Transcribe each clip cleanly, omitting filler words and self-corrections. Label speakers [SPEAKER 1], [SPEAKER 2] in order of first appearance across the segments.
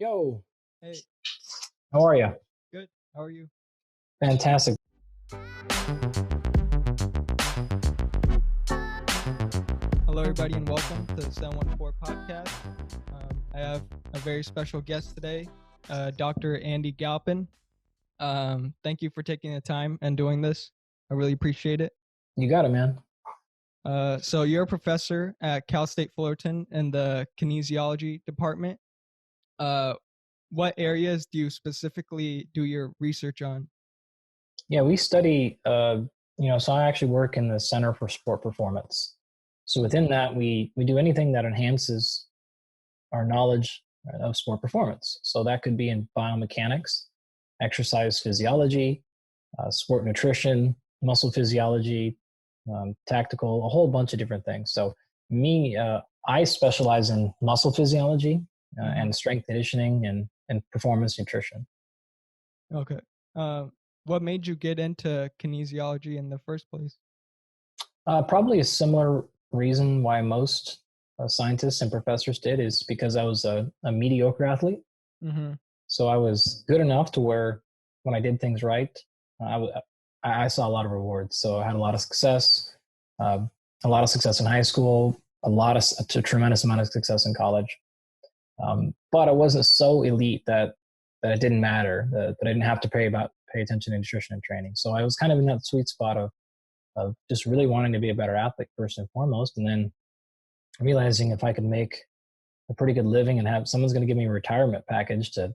[SPEAKER 1] Yo,
[SPEAKER 2] Hey,
[SPEAKER 1] how are you?
[SPEAKER 2] good. How are you?
[SPEAKER 1] Fantastic.
[SPEAKER 2] Hello, everybody, and welcome to the 714 podcast. I have a very special guest today, Dr. Andy Galpin. Thank you for taking the time and doing this. I really appreciate it.
[SPEAKER 1] You got it, man.
[SPEAKER 2] So you're a professor at Cal State Fullerton in the Kinesiology department. What areas do you specifically do your research on?
[SPEAKER 1] Yeah, we study, so I actually work in the Center for Sport Performance. So within that, we do anything that enhances our knowledge of sport performance. So that could be in biomechanics, exercise physiology, sport nutrition, muscle physiology, tactical, a whole bunch of different things. So I specialize in muscle physiology and strength conditioning and performance nutrition.
[SPEAKER 2] Okay. What made you get into kinesiology in the first place?
[SPEAKER 1] Probably a similar reason why most scientists and professors did is because I was a mediocre athlete.
[SPEAKER 2] Mm-hmm.
[SPEAKER 1] So I was good enough to where when I did things right, I saw a lot of rewards. So I had a lot of success in high school, a tremendous amount of success in college. But I wasn't so elite that it didn't matter, that I didn't have to pay attention to nutrition and training. So I was kind of in that sweet spot of just really wanting to be a better athlete first and foremost, and then realizing if I could make a pretty good living and have someone's going to give me a retirement package to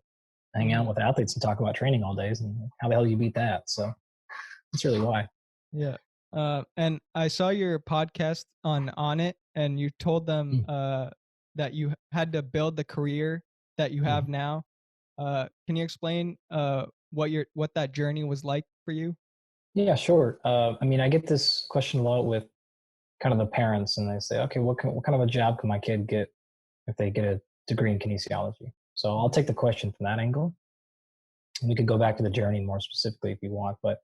[SPEAKER 1] hang out with athletes and talk about training all days, and how the hell do you beat that? So that's really why.
[SPEAKER 2] Yeah. And I saw your podcast on it, and you told them that you had to build the career that you have now. Can you explain what that journey was like for you?
[SPEAKER 1] Yeah, sure. I get this question a lot with kind of the parents, and they say, okay, what kind of a job can my kid get if they get a degree in kinesiology? So I'll take the question from that angle. And we could go back to the journey more specifically if you want. But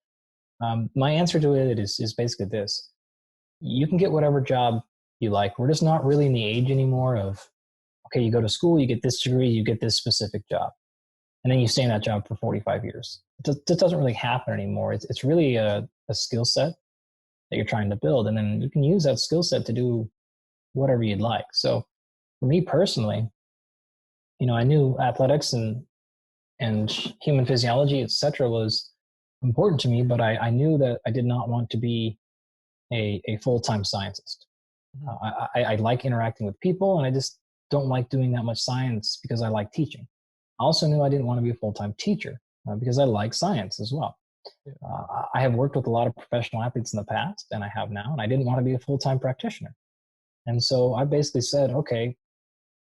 [SPEAKER 1] my answer to it is basically this. You can get whatever job you like. We're just not really in the age anymore of, okay, you go to school, you get this degree, you get this specific job, and then you stay in that job for 45 years. It doesn't really happen anymore. It's really a skill set that you're trying to build, and then you can use that skill set to do whatever you'd like. So for me personally, I knew athletics and human physiology, etc., was important to me, but I knew that I did not want to be a full-time scientist. I like interacting with people, and I just don't like doing that much science because I like teaching. I also knew I didn't want to be a full-time teacher because I like science as well. I have worked with a lot of professional athletes in the past, and I have now, and I didn't want to be a full-time practitioner. And so I basically said, okay,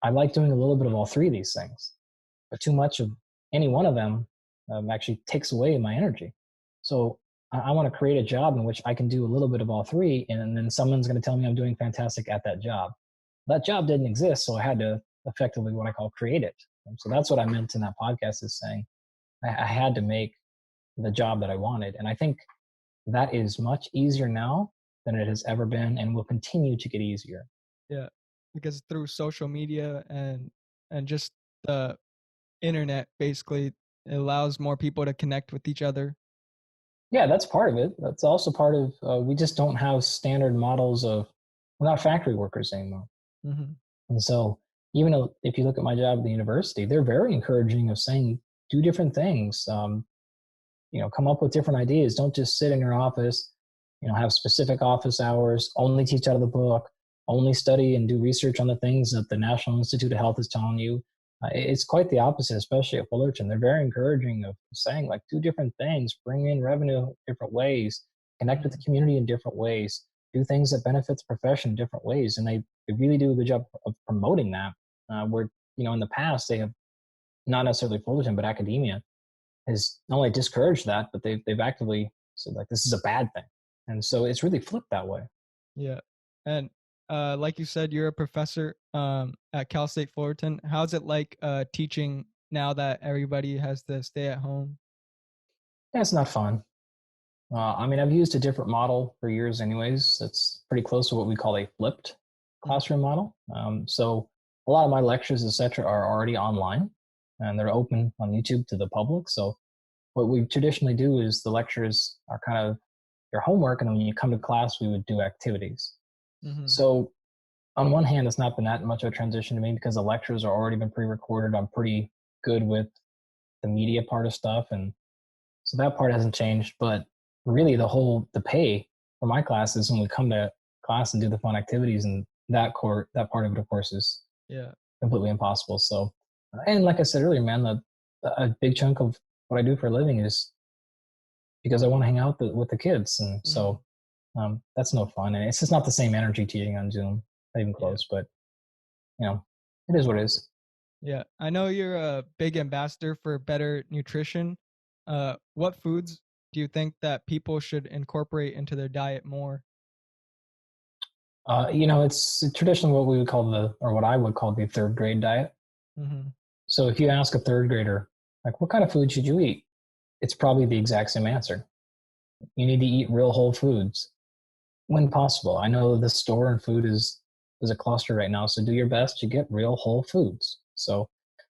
[SPEAKER 1] I like doing a little bit of all three of these things, but too much of any one of them actually takes away my energy. So I want to create a job in which I can do a little bit of all three, and then someone's going to tell me I'm doing fantastic at that job. That job didn't exist, so I had to effectively what I call create it. And so that's what I meant in that podcast, is saying I had to make the job that I wanted. And I think that is much easier now than it has ever been, and will continue to get easier.
[SPEAKER 2] Yeah, because through social media and just the internet, basically, it allows more people to connect with each other.
[SPEAKER 1] Yeah, that's part of it. That's also part of, we just don't have standard models we're not factory workers anymore.
[SPEAKER 2] Mm-hmm.
[SPEAKER 1] And so even if you look at my job at the university, they're very encouraging of saying, do different things, come up with different ideas. Don't just sit in your office, have specific office hours, only teach out of the book, only study and do research on the things that the National Institute of Health is telling you. It's quite the opposite, especially at Fullerton. They're very encouraging of saying, like, do different things, bring in revenue different ways, connect with the community in different ways, do things that benefit the profession in different ways. And they really do a good job of promoting that, where, in the past, they have, not necessarily Fullerton, but academia has not only discouraged that, but they've actively said, like, this is a bad thing. And so it's really flipped that way.
[SPEAKER 2] Yeah. And like you said, you're a professor at Cal State Fullerton. How's it like teaching now that everybody has to stay at home?
[SPEAKER 1] Yeah, it's not fun. I've used a different model for years anyways. That's pretty close to what we call a flipped classroom model. So a lot of my lectures, et cetera, are already online. and they're open on YouTube to the public. So what we traditionally do is the lectures are kind of your homework, and then when you come to class, we would do activities.
[SPEAKER 2] Mm-hmm.
[SPEAKER 1] So on one hand, it's not been that much of a transition to me because the lectures are already been pre-recorded. I'm pretty good with the media part of stuff, and so that part hasn't changed. But really, the pay for my classes when we come to class and do the fun activities, and that part of it, of course, is completely impossible. So, and like I said earlier, man, a big chunk of what I do for a living is because I want to hang out with the kids, and so that's no fun, and it's just not the same energy teaching on Zoom, not even close. But it is what it is.
[SPEAKER 2] Yeah, I know you're a big ambassador for better nutrition. What foods do you think that people should incorporate into their diet more?
[SPEAKER 1] It's traditionally what we would call what I would call the third grade diet.
[SPEAKER 2] Mm-hmm.
[SPEAKER 1] So if you ask a third grader, like, what kind of food should you eat? It's probably the exact same answer. You need to eat real whole foods when possible. I know the store and food is a cluster right now, so do your best to get real whole foods. So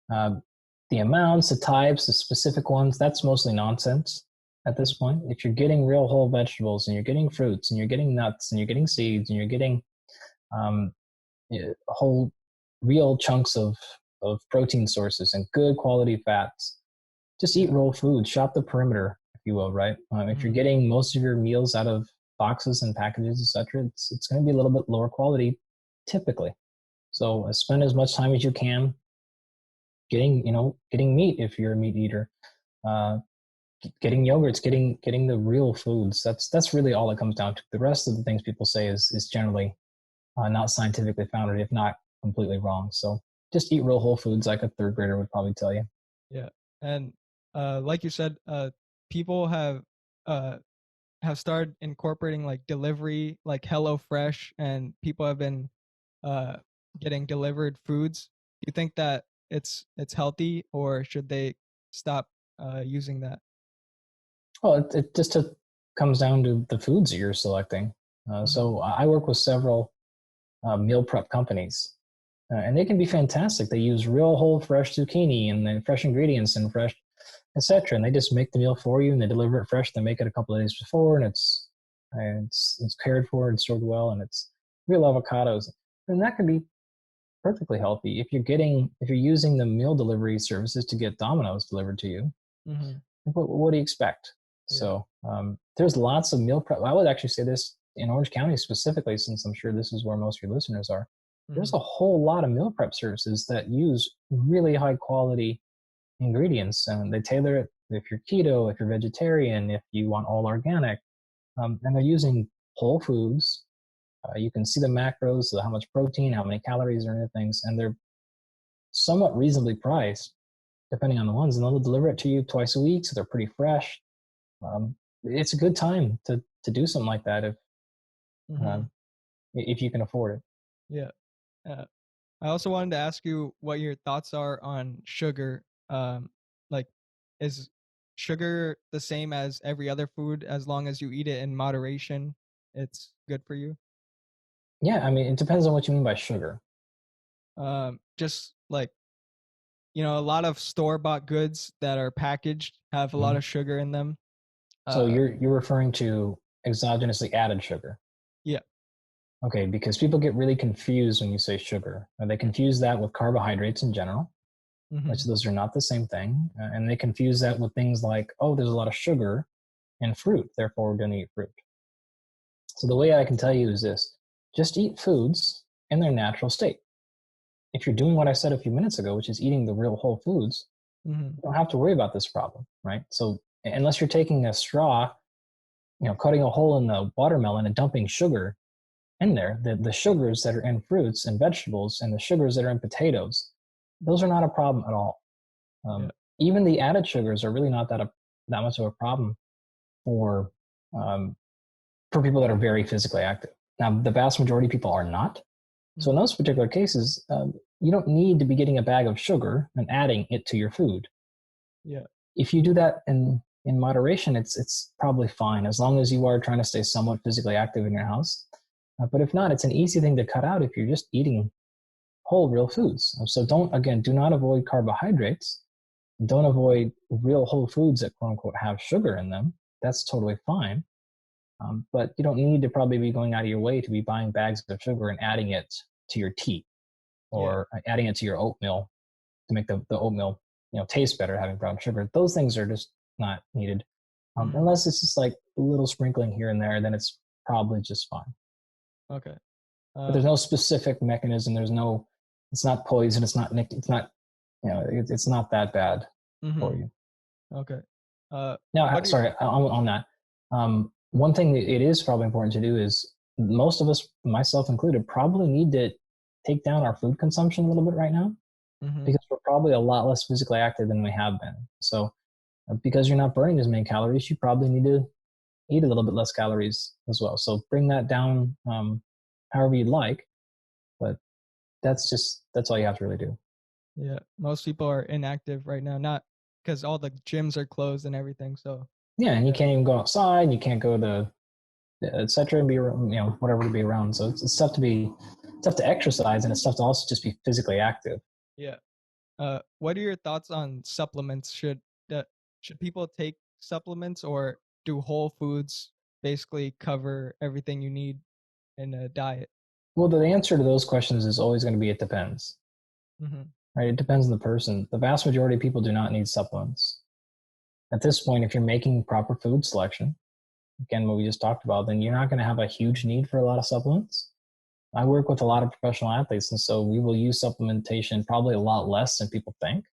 [SPEAKER 1] the amounts, the types, the specific ones, that's mostly nonsense at this point. If you're getting real whole vegetables and you're getting fruits and you're getting nuts and you're getting seeds and you're getting whole real chunks of protein sources and good quality fats, just eat real food. Shop the perimeter, if you will, right? If you're getting most of your meals out of boxes and packages, etc., it's going to be a little bit lower quality typically. So spend as much time as you can getting meat if you're a meat eater, getting yogurts, getting the real foods. That's really all it comes down to. The rest of the things people say is generally not scientifically founded, if not completely wrong. So just eat real whole foods, like a third grader would probably tell you.
[SPEAKER 2] Yeah, and like you said, people have started incorporating like delivery, like HelloFresh, and people have been getting delivered foods. Do you think that it's healthy, or should they stop using that?
[SPEAKER 1] Well, it just comes down to the foods that you're selecting. So I work with several meal prep companies, and they can be fantastic. They use real whole fresh zucchini and then fresh ingredients and fresh, etc. And they just make the meal for you and they deliver it fresh. They make it a couple of days before, and it's cared for and stored well, and it's real avocados. And that can be perfectly healthy if you're using the meal delivery services to get Domino's delivered to you. What do you expect? Yeah. So there's lots of meal prep. I would actually say this in Orange County specifically, since I'm sure this is where most of your listeners are. There's a whole lot of meal prep services that use really high quality ingredients, and they tailor it if you're keto, if you're vegetarian, if you want all organic, and they're using whole foods. You can see the macros, so how much protein, how many calories, or other things, and they're somewhat reasonably priced depending on the ones, and they'll deliver it to you twice a week, so they're pretty fresh. It's a good time to do something like that if you can afford it.
[SPEAKER 2] Yeah. I also wanted to ask you what your thoughts are on sugar. Like, is sugar the same as every other food as long as you eat it in moderation? It's good for you?
[SPEAKER 1] Yeah, I mean, it depends on what you mean by sugar.
[SPEAKER 2] Just like, a lot of store-bought goods that are packaged have a lot of sugar in them.
[SPEAKER 1] So you're referring to exogenously added sugar?
[SPEAKER 2] Yeah.
[SPEAKER 1] Okay, because people get really confused when you say sugar. They confuse that with carbohydrates in general, which those are not the same thing. And they confuse that with things like, oh, there's a lot of sugar in fruit, therefore we're going to eat fruit. So the way I can tell you is this: just eat foods in their natural state. If you're doing what I said a few minutes ago, which is eating the real whole foods, you don't have to worry about this problem, right? So unless you're taking a straw, cutting a hole in the watermelon and dumping sugar in there, the sugars that are in fruits and vegetables and the sugars that are in potatoes, those are not a problem at all. Even the added sugars are really not that much of a problem for people that are very physically active. Now, the vast majority of people are not. So in those particular cases, you don't need to be getting a bag of sugar and adding it to your food.
[SPEAKER 2] Yeah.
[SPEAKER 1] If you do that in moderation, it's probably fine, as long as you are trying to stay somewhat physically active in your house. But if not, it's an easy thing to cut out if you're just eating whole real foods. So do not avoid carbohydrates. Don't avoid real whole foods that quote unquote have sugar in them. That's totally fine. But you don't need to probably be going out of your way to be buying bags of sugar and adding it to your tea or adding it to your oatmeal to make the oatmeal, taste better, having brown sugar. Those things are just not needed. Unless it's just like a little sprinkling here and there, then it's probably just fine.
[SPEAKER 2] Okay.
[SPEAKER 1] But there's no specific mechanism. It's not poison. It's not, it's not, it's not that bad for you.
[SPEAKER 2] Okay.
[SPEAKER 1] Now, sorry, on that. One thing that it is probably important to do is most of us, myself included, probably need to take down our food consumption a little bit right now because we're probably a lot less physically active than we have been. So because you're not burning as many calories, you probably need to eat a little bit less calories as well. So bring that down however you'd like, but that's all you have to really do.
[SPEAKER 2] Yeah, most people are inactive right now, not because all the gyms are closed and everything. So
[SPEAKER 1] yeah, and you can't even go outside. You can't go to etc. and be whatever to be around. So it's tough to exercise, and it's tough to also just be physically active.
[SPEAKER 2] Yeah. What are your thoughts on supplements? Should people take supplements, or do whole foods basically cover everything you need in a diet?
[SPEAKER 1] Well, the answer to those questions is always going to be it depends. Right? It depends on the person. The vast majority of people do not need supplements. At this point, if you're making proper food selection, again, what we just talked about, then you're not going to have a huge need for a lot of supplements. I work with a lot of professional athletes, and so we will use supplementation probably a lot less than people think.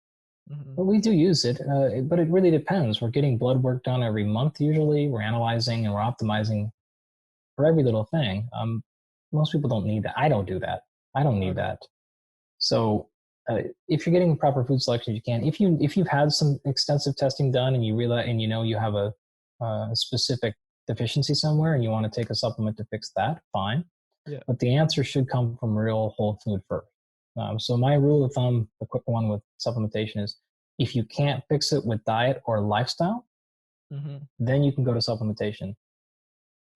[SPEAKER 1] But we do use it, but it really depends. We're getting blood work done every month usually. We're analyzing and we're optimizing for every little thing. Most people don't need that. I don't do that. I don't need that. So if you're getting proper food selection, you can. If you've had some extensive testing done and you realize and you have a specific deficiency somewhere and you want to take a supplement to fix that, fine.
[SPEAKER 2] Yeah.
[SPEAKER 1] But the answer should come from real whole food first. So my rule of thumb, the quick one with supplementation is if you can't fix it with diet or lifestyle, then you can go to supplementation.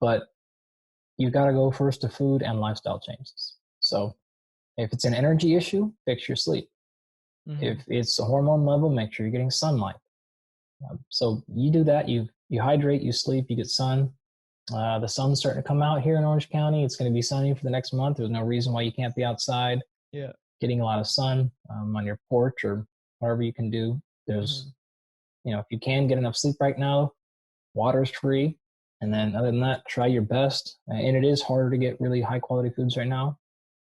[SPEAKER 1] But you got to go first to food and lifestyle changes. So if it's an energy issue, fix your sleep. If it's a hormone level, make sure you're getting sunlight. So you do that, you hydrate, you sleep, you get sun. The sun's starting to come out here in Orange County. It's going to be sunny for the next month. There's no reason why you can't be outside.
[SPEAKER 2] Yeah.
[SPEAKER 1] Getting a lot of sun on your porch or whatever you can do. There's, if you can get enough sleep right now, water's free. And then other than that, try your best. And it is harder to get really high quality foods right now.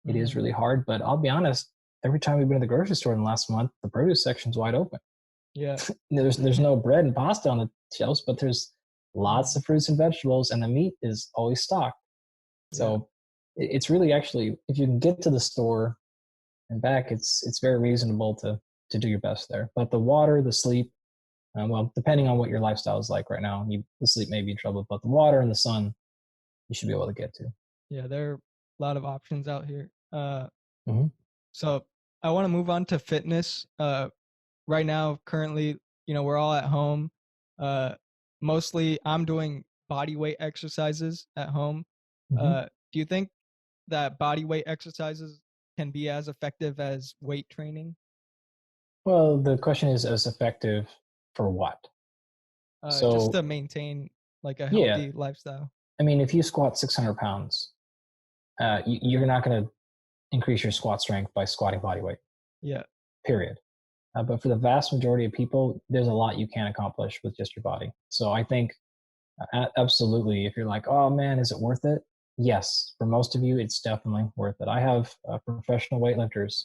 [SPEAKER 1] It is really hard, but I'll be honest, every time we've been to the grocery store in the last month, the produce section's wide open.
[SPEAKER 2] Yeah.
[SPEAKER 1] There's no bread and pasta on the shelves, but there's lots of fruits and vegetables, and the meat is always stocked. So it's really actually, if you can get to the store and back, it's very reasonable to do your best there. But the water, the sleep, well, depending on what your lifestyle is like right now, the sleep may be in trouble, but the water and the sun, you should be able to get to.
[SPEAKER 2] Yeah, there are a lot of options out here. So I want to move on to fitness. Right now, currently, we're all at home. Mostly I'm doing body weight exercises at home. Do you think that body weight exercises can be as effective as weight training?
[SPEAKER 1] Well, the question is as effective for what?
[SPEAKER 2] Just to maintain like a healthy lifestyle.
[SPEAKER 1] I mean, if you squat 600 pounds, you're not going to increase your squat strength by squatting body weight.
[SPEAKER 2] Yeah.
[SPEAKER 1] Period. But for the vast majority of people, there's a lot you can accomplish with just your body. So I think absolutely, if you're like, oh man, is it worth it? Yes, for most of you, it's definitely worth it. I have professional weightlifters,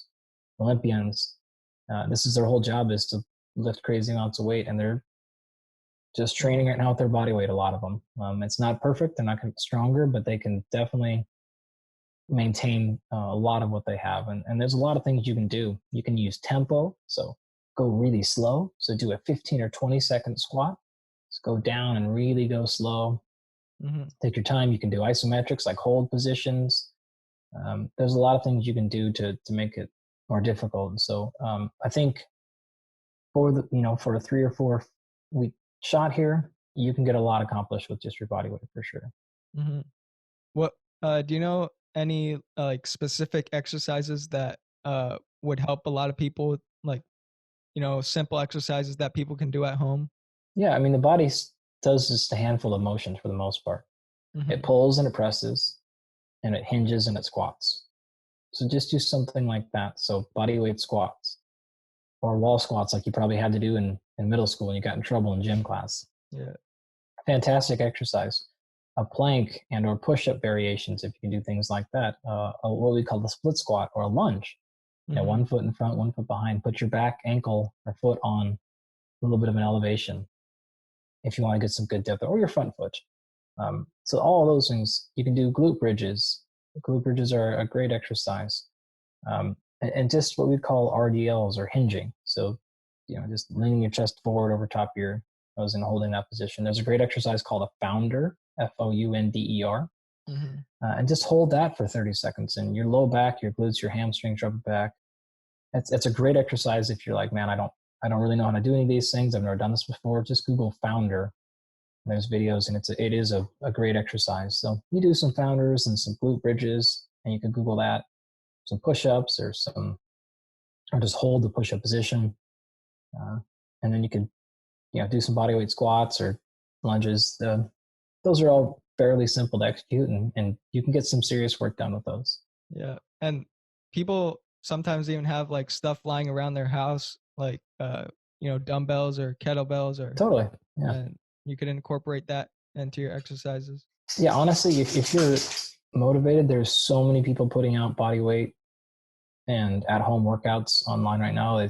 [SPEAKER 1] Olympians. This is their whole job is to lift crazy amounts of weight, and they're just training right now with their body weight, a lot of them. It's not perfect. They're not going to get stronger, but they can definitely maintain a lot of what they have. And there's a lot of things you can do. You can use tempo. So go really slow. So do a 15 or 20 second squat. Just go down and really go slow. Take your time. You can do isometrics like hold positions. There's a lot of things you can do to make it more difficult. And so I think for a 3 or 4 week shot here, you can get a lot accomplished with just your body weight for sure.
[SPEAKER 2] What do you know any like specific exercises that would help a lot of people, like simple exercises that people can do at home?
[SPEAKER 1] Yeah, I mean, the body does just a handful of motions for the most part.
[SPEAKER 2] Mm-hmm.
[SPEAKER 1] It pulls and it presses, and it hinges and it squats. So just do something like that. So body weight squats or wall squats like you probably had to do in middle school when you got in trouble in gym class.
[SPEAKER 2] Yeah.
[SPEAKER 1] Fantastic exercise. A plank and or push-up variations, if you can do things like that. What we call the split squat or a lunge.
[SPEAKER 2] Mm-hmm.
[SPEAKER 1] 1 foot in front, 1 foot behind. Put your back, ankle, or foot on a little bit of an elevation if you want to get some good depth, or your front foot. So all of those things. You can do glute bridges. Glute bridges are a great exercise. And just what we call RDLs or hinging. So, just leaning your chest forward over top of your nose and holding that position. There's a great exercise called a founder, Founder.
[SPEAKER 2] Mm-hmm.
[SPEAKER 1] And just hold that for 30 seconds. And your low back, your glutes, your hamstrings, upper back. It's a great exercise if you're like, man, I don't really know how to do any of these things. I've never done this before. Just Google founder. There's videos, and it is a great exercise. So you do some founders and some glute bridges, and you can Google that. Some push-ups or just hold the push-up position. And then you can, do some body weight squats or lunges. Those are all fairly simple to execute, and you can get some serious work done with those.
[SPEAKER 2] Yeah. And people sometimes even have like stuff lying around their house, like, dumbbells or kettlebells
[SPEAKER 1] Totally. Yeah.
[SPEAKER 2] And you can incorporate that into your exercises.
[SPEAKER 1] Yeah. Honestly, if you're motivated, there's so many people putting out body weight and at home workouts online right now.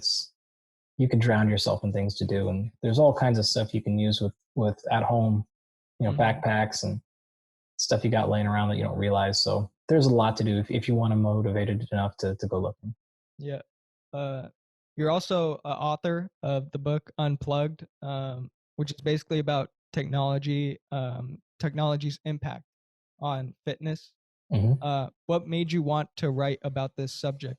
[SPEAKER 1] You can drown yourself in things to do. And there's all kinds of stuff you can use with at home,
[SPEAKER 2] Mm-hmm.
[SPEAKER 1] backpacks and stuff you got laying around that you don't realize. So there's a lot to do if you want to motivated enough to go looking.
[SPEAKER 2] Yeah. You're also an author of the book Unplugged, which is basically about technology's impact on fitness.
[SPEAKER 1] Mm-hmm.
[SPEAKER 2] What made you want to write about this subject?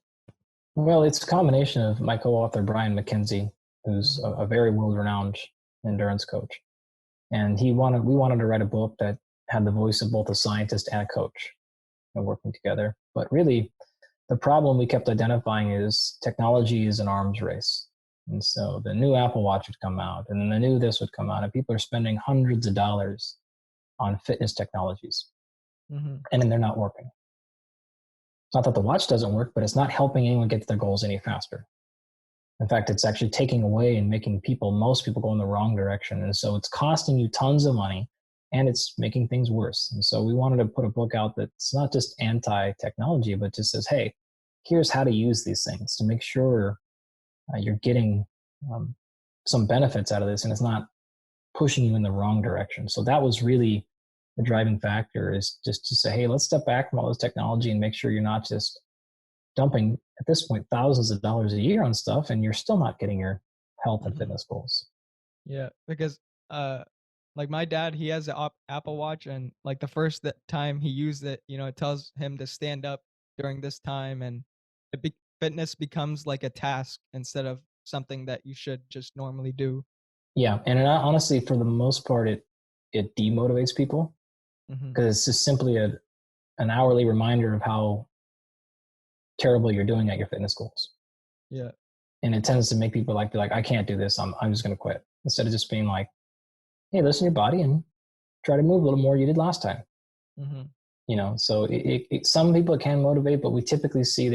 [SPEAKER 1] Well, it's a combination of my co-author, Brian McKenzie, who's a very world-renowned endurance coach. And we wanted to write a book that had the voice of both a scientist and a coach working together. But really, the problem we kept identifying is technology is an arms race. And so the new Apple Watch would come out, and then the new this would come out, and people are spending hundreds of dollars on fitness technologies.
[SPEAKER 2] Mm-hmm.
[SPEAKER 1] And then they're not working. It's not that the watch doesn't work, but it's not helping anyone get to their goals any faster. In fact, it's actually taking away and making most people go in the wrong direction. And so it's costing you tons of money, and it's making things worse. And so we wanted to put a book out that's not just anti-technology, but just says, hey, here's how to use these things to make sure you're getting some benefits out of this, and it's not pushing you in the wrong direction. So that was really the driving factor, is just to say, hey, let's step back from all this technology and make sure you're not just dumping, at this point, thousands of dollars a year on stuff, and you're still not getting your health and fitness goals.
[SPEAKER 2] Yeah, because like my dad, he has an Apple Watch, and like the first time he used it, it tells him to stand up during this time, and fitness becomes like a task instead of something that you should just normally do.
[SPEAKER 1] Yeah, and honestly, for the most part, it demotivates people, because it's just simply an hourly reminder of how terrible you're doing at your fitness goals.
[SPEAKER 2] Yeah.
[SPEAKER 1] And it tends to make people be like, I can't do this. I'm just going to quit. Instead of just being like, hey, listen to your body and try to move a little more you did last time.
[SPEAKER 2] Mm-hmm.
[SPEAKER 1] So some people it can motivate, but we typically see it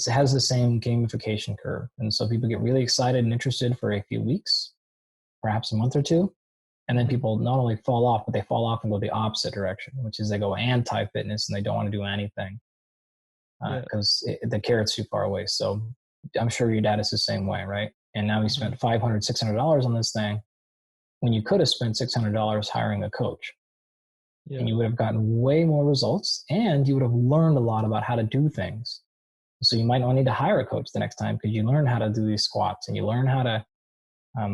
[SPEAKER 1] has the same gamification curve. And so people get really excited and interested for a few weeks, perhaps a month or two. And then people not only fall off, but they fall off and go the opposite direction, which is they go anti-fitness and they don't want to do anything because the carrot's too far away. So I'm sure your dad is the same way, right? And now he spent $500, $600 on this thing when you could have spent $600 hiring a coach. And you would have gotten way more results, and you would have learned a lot about how to do things. So you might not need to hire a coach the next time, because you learn how to do these squats, and you learn how to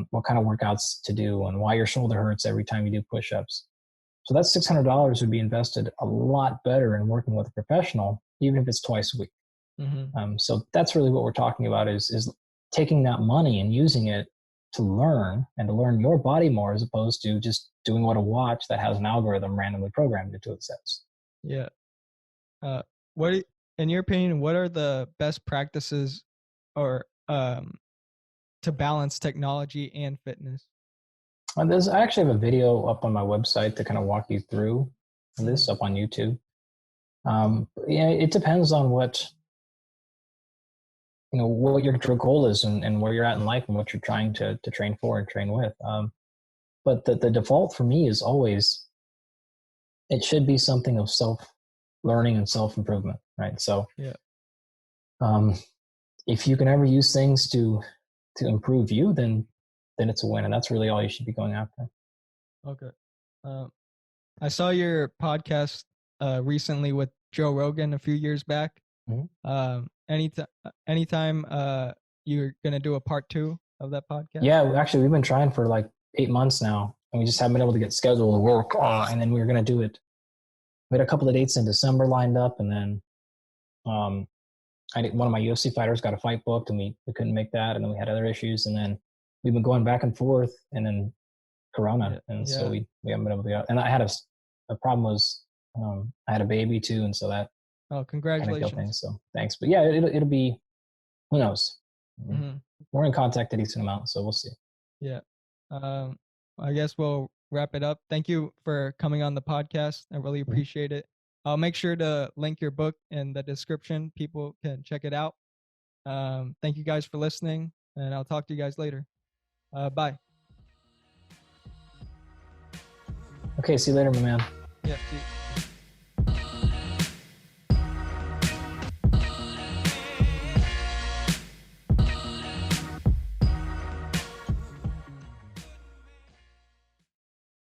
[SPEAKER 1] what kind of workouts to do and why your shoulder hurts every time you do push-ups. So that $600 would be invested a lot better in working with a professional, even if it's twice a week. So that's really what we're talking about, is taking that money and using it to learn your body more, as opposed to just doing what a watch that has an algorithm randomly programmed into it says.
[SPEAKER 2] Yeah. In your opinion, what are the best practices or to balance technology and fitness?
[SPEAKER 1] I actually have a video up on my website to kind of walk you through this up on YouTube. Yeah, it depends on what your goal is and where you're at in life and what you're trying to train for and train with. But the default for me is always, it should be something of self-learning and self-improvement, right? So if you can ever use things to improve you, then it's a win. And that's really all you should be going after. Okay.
[SPEAKER 2] I saw your podcast recently with Joe Rogan a few years back. Mm-hmm. Anytime you're going to do a part 2 of that podcast?
[SPEAKER 1] Yeah, actually, we've been trying for like 8 months now, and we just haven't been able to get scheduled to work. And then we were going to do it. We had a couple of dates in December lined up, and then one of my UFC fighters got a fight booked, and we couldn't make that, and then we had other issues, and then we've been going back and forth, and then Corona, so we haven't been able to go. And I had a problem was I had a baby too, and so that
[SPEAKER 2] congratulations.
[SPEAKER 1] Things, so thanks. But yeah, it'll be, who knows. Mm-hmm. We're in contact a decent amount, so we'll see.
[SPEAKER 2] Yeah. I guess we'll wrap it up. Thank you for coming on the podcast. I really appreciate it. I'll make sure to link your book in the description. People can check it out. Thank you guys for listening, and I'll talk to you guys later. Bye.
[SPEAKER 1] Okay, see you later, my man.
[SPEAKER 2] Yeah, see you.